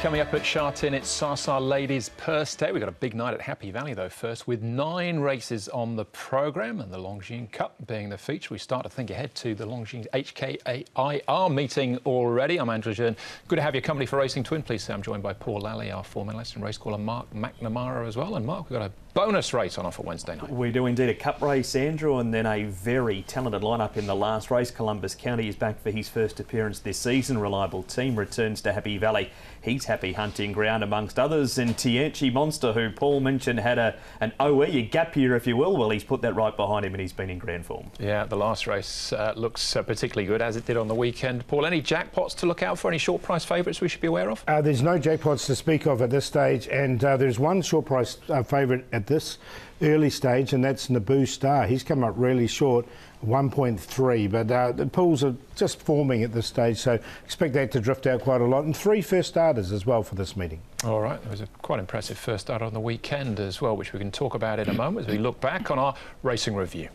coming up at Shartin. It's Sasa Ladies Purse Day. We've got a big night at Happy Valley, though, first, with 9 races on the programme and the Longines Cup being the feature. We start to think ahead to the Longines HKAIR meeting already. I'm Andrew Jearn. Good to have your company for Racing Twin. Please say I'm joined by Paul Lally, our former analyst, and race caller Mark McNamara as well. And Mark, we've got a bonus race on offer Wednesday night. We do indeed. A cup race, Andrew, and then a very talented lineup in the last race. Columbus County is back for his first appearance this season. Reliable Team returns to Happy Valley. He's happy hunting ground amongst others. And Tianchi Monster, who Paul mentioned had an OE, a gap year if you will, well, he's put that right behind him and he's been in grand form. Yeah, the last race looks particularly good, as it did on the weekend. Paul, any jackpots to look out for? Any short price favourites we should be aware of? There's no jackpots to speak of at this stage, and there's one short price favourite at this early stage, and that's Naboo Star. He's come up really short, 1.3, but the pools are just forming at this stage, so expect that to drift out quite a lot. And 3 first starters as well for this meeting. All right, there was a quite impressive first starter on the weekend as well, which we can talk about in a moment as we look back on our racing review.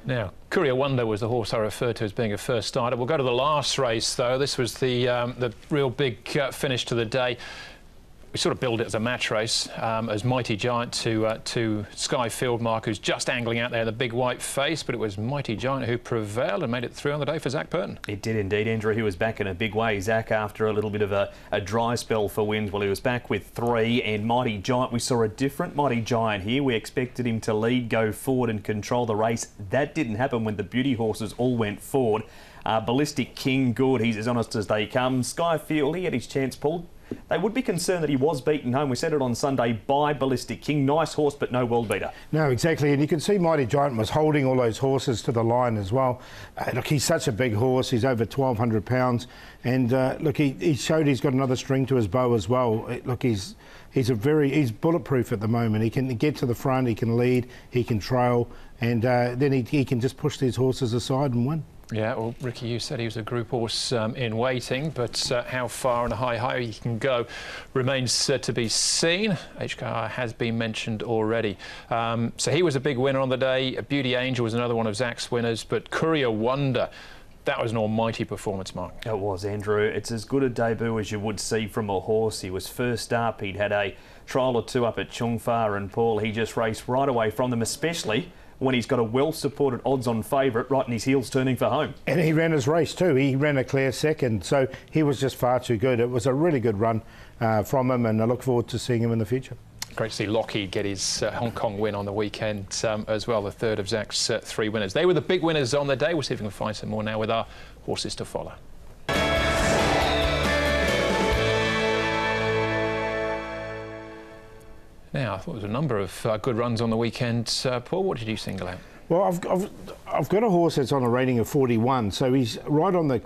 Now, Courier Wonder was the horse I referred to as being a first starter. We'll go to the last race, though. This was the real big finish to the day. We sort of billed it as a match race, as Mighty Giant to Sky Fieldmark, who's just angling out there, the big white face, but it was Mighty Giant who prevailed and made it through on the day for Zach Burton. It did indeed, Andrew. He was back in a big way. Zach, after a little bit of a dry spell for wins, well, he was back with 3, and Mighty Giant, we saw a different Mighty Giant here. We expected him to lead, go forward and control the race. That didn't happen when the beauty horses all went forward. Ballistic King, good. He's as honest as they come. Skyfield, he had his chance pulled. They would be concerned that he was beaten home. We said it on Sunday by Ballistic King. Nice horse, but no world beater. No, exactly. And you can see Mighty Giant was holding all those horses to the line as well. Look, he's such a big horse. He's over 1,200 pounds. And look, he showed he's got another string to his bow as well. Look, he's bulletproof at the moment. He can get to the front, he can lead, he can trail, and then he can just push these horses aside and win. Yeah, well, Ricky, you said he was a group horse in waiting, but how far and high he can go remains to be seen. HKR has been mentioned already. So he was a big winner on the day. Beauty Angel was another one of Zach's winners, but Courier Wonder, that was an almighty performance, Mark. It was, Andrew. It's as good a debut as you would see from a horse. He was first up. He'd had a trial or 2 up at Chungfa, and Paul, he just raced right away from them, especially when he's got a well-supported odds-on favourite right in his heels turning for home. And he ran his race too. He ran a clear second, so he was just far too good. It was a really good run from him, and I look forward to seeing him in the future. Great to see Lockheed get his Hong Kong win on the weekend as well, the third of Zach's 3 winners. They were the big winners on the day. We'll see if we can find some more now with our horses to follow. Now, I thought there was a number of good runs on the weekend. Paul, what did you single out? Well, I've got a horse that's on a rating of 41, so he's right on the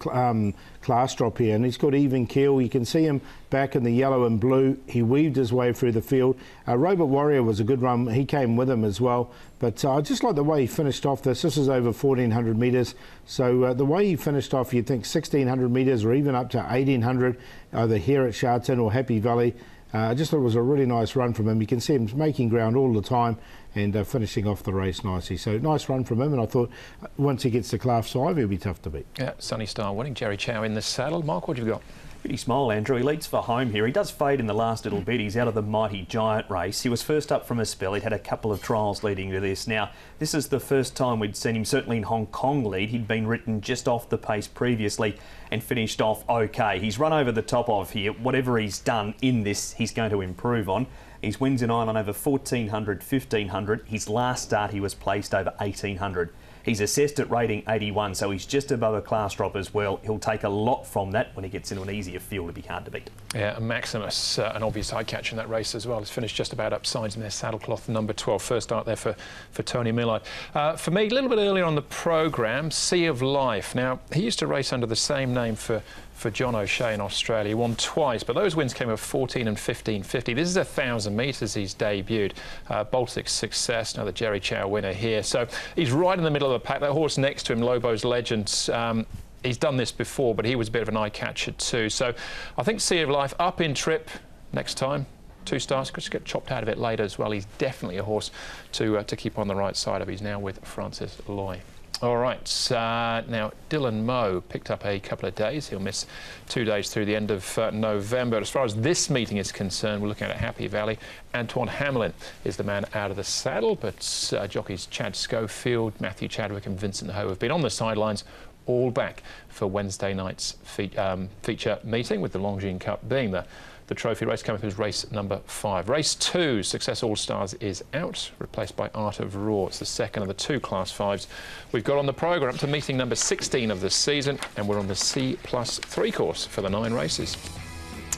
class drop here, and he's got even keel. You can see him back in the yellow and blue. He weaved his way through the field. Robot Warrior was a good run. He came with him as well. But I just like the way he finished off this. This is over 1,400 metres. So the way he finished off, you'd think 1,600 metres or even up to 1,800, either here at Shartin or Happy Valley. I just thought it was a really nice run from him. You can see him making ground all the time and finishing off the race nicely. So nice run from him, and I thought once he gets to Class 5, he'll be tough to beat. Yeah, Sunny Star winning. Jerry Chow in the saddle. Mark, what have you got? Pretty small, Andrew. He leads for home here. He does fade in the last little bit. He's out of the Mighty Giant race. He was first up from a spell. He'd had a couple of trials leading to this. Now, this is the first time we'd seen him, certainly in Hong Kong lead. He'd been written just off the pace previously and finished off OK. He's run over the top of here. Whatever he's done in this, he's going to improve on. His wins in Ireland over 1,400, 1,500. His last start, he was placed over 1,800. He's assessed at rating 81, so he's just above a class drop as well. He'll take a lot from that when he gets into an easier field to be hard to beat. Yeah, and Maximus, an obvious eye catch in that race as well. He's finished just about upsides in their saddlecloth, number 12. First start there for Tony Millard. For me, a little bit earlier on the programme, Sea of Life. Now, he used to race under the same name for John O'Shea in Australia. He won twice, but those wins came of 14 and 15.50. This is 1,000 metres he's debuted. Baltic Success, another Jerry Chow winner here. So he's right in the middle of the pack. That horse next to him, Lobo's Legends, he's done this before, but he was a bit of an eye catcher too. So I think Sea of Life up in trip next time. 2 stars, could just get chopped out of it later as well. He's definitely a horse to keep on the right side of. He's now with Francis Loy. All right, now Dylan Moe picked up a couple of days. He'll miss 2 days through the end of November. As far as this meeting is concerned, we're looking at Happy Valley. Antoine Hamlin is the man out of the saddle, but jockeys Chad Schofield, Matthew Chadwick and Vincent Ho have been on the sidelines, all back for Wednesday night's feature meeting, with the Longines Cup being the trophy race. Coming up is race number 5. Race 2, Success All Stars is out, replaced by Art of Raw. It's the second of the 2 Class 5s we've got on the programme, up to meeting number 16 of the season, and we're on the C+3 course for the 9 races.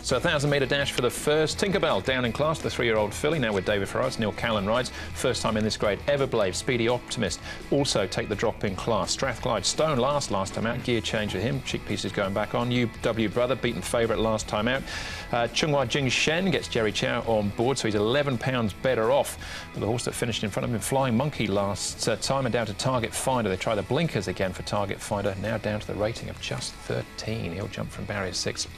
So 1,000-metre dash for the first. Tinkerbell down in class, the 3-year-old filly, now with David Ferrars. Neil Callan rides. First time in this grade. Everbrave, Speedy Optimist also take the drop in class. Strathclyde Stone last time out. Gear change for him. Cheek pieces going back on. UW Brother, beaten favourite last time out. Chunghua Jing Shen gets Jerry Chow on board, so he's 11 pounds better off. The horse that finished in front of him, Flying Monkey, last time, and down to Target Finder. They try the blinkers again for Target Finder. Now down to the rating of just 13. He'll jump from barrier 6.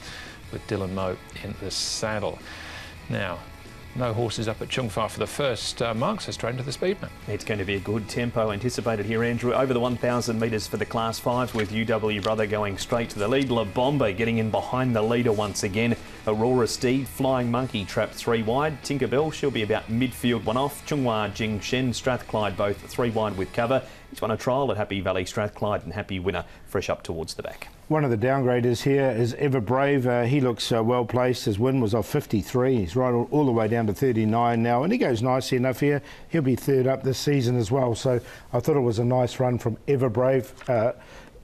With Dylan Moe in the saddle. Now, no horses up at Chung Fa for the first mark, so straight into the speed map. It's going to be a good tempo anticipated here, Andrew. Over the 1,000 metres for the Class 5s, with UW Brother going straight to the lead. La Bomba getting in behind the leader once again. Aurora Steed, Flying Monkey trapped 3 wide. Tinkerbell, she'll be about midfield 1 off. Chunghua Jing Shen, Strathclyde both 3 wide with cover. He's won a trial at Happy Valley, Strathclyde, and Happy Winner fresh up towards the back. One of the downgraders here is Everbrave. He looks well placed. His win was off 53. He's right all the way down to 39 now, and he goes nicely enough here. He'll be 3rd up this season as well. So I thought it was a nice run from Everbrave.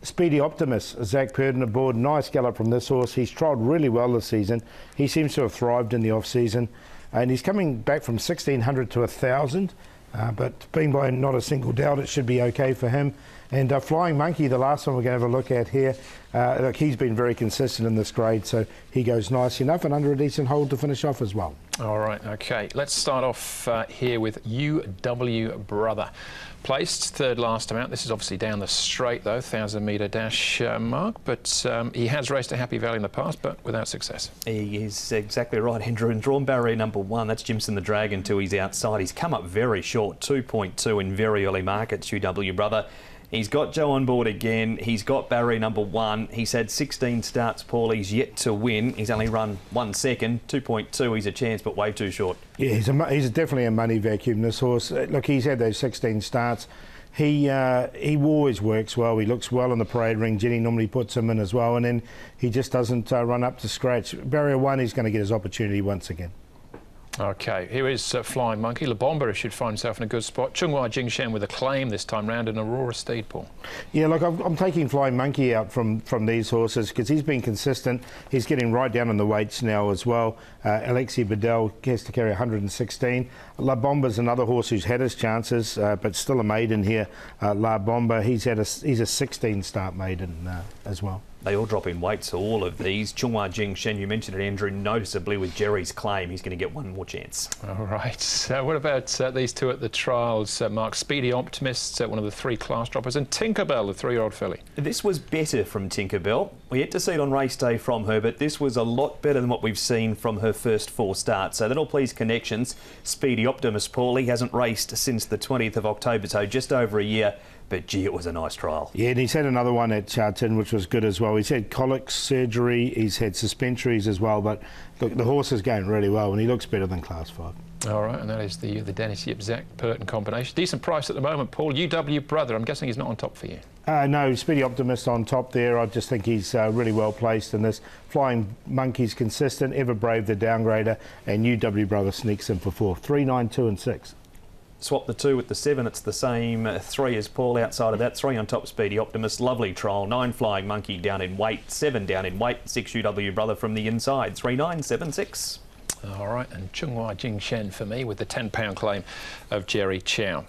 Speedy Optimist, Zach Purden aboard. Nice gallop from this horse. He's trialled really well this season. He seems to have thrived in the off-season, and he's coming back from 1,600 to 1,000. But being by not a single doubt, it should be okay for him. And Flying Monkey, the last one we're going to have a look at here, look, he's been very consistent in this grade, so he goes nice enough and under a decent hold to finish off as well. All right, okay. Let's start off here with UW Brother. Placed 3rd last time out. This is obviously down the straight, though, 1,000-metre dash mark, but he has raced a Happy Valley in the past, but without success. He is exactly right, Andrew. And drawn barrier number 1, that's Jimson the Dragon to his outside. He's come up very short, 2.2 in very early markets, UW Brother. He's got Joe on board again. He's got barrier number 1. He's had 16 starts, Paul. He's yet to win. He's only run 1 second. 2.2, he's a chance, but way too short. Yeah, he's definitely a money vacuum, this horse. Look, he's had those 16 starts. He always works well. He looks well in the parade ring. Jenny normally puts him in as well, and then he just doesn't run up to scratch. Barrier 1, he's going to get his opportunity once again. Okay, here is Flying Monkey. La Bomba should find himself in a good spot. Chunghua Jing Shen with a claim this time round, and Aurora Steed, Paul. Yeah, look, I'm taking Flying Monkey out from these horses because he's been consistent. He's getting right down in the weights now as well. Alexi Bedell has to carry 116. La Bomba's another horse who's had his chances, but still a maiden here. La Bomba, he's a 16 start maiden as well. They all drop in weights, all of these. Chunghua Jing Shen, you mentioned it, Andrew, noticeably with Jerry's claim. He's going to get one more chance. All right. What about these 2 at the trials, Mark? Speedy Optimist, one of the 3 class droppers, and Tinkerbell, the 3-year-old filly. This was better from Tinkerbell. We yet to see it on race day from her, but this was a lot better than what we've seen from her first 4 starts. So that'll please connections. Speedy Optimist, Paul, he hasn't raced since the 20th of October, so just over a year. But, gee, it was a nice trial. Yeah, and he's had another one at Charlton, which was good as well. He's had colic surgery, he's had suspensories as well. But, look, the horse is going really well, and he looks better than Class 5. All right, and that is the Dennis Yip-Zach Purton combination. Decent price at the moment, Paul. UW Brother, I'm guessing he's not on top for you. No, Speedy Optimist on top there. I just think he's really well placed in this. Flying Monkey's consistent, Everbrave the downgrader, and UW Brother sneaks in for 4. 3, 9, 2 and 6. Swap the 2 with the 7, it's the same 3 as Paul outside of that. 3 on top, Speedy Optimist, lovely trial. 9 Flying Monkey down in weight, 7 down in weight, 6 UW Brother from the inside. 3, 9, 7, 6. All right, and Chunghua Jing Shen for me with the £10 claim of Jerry Chow.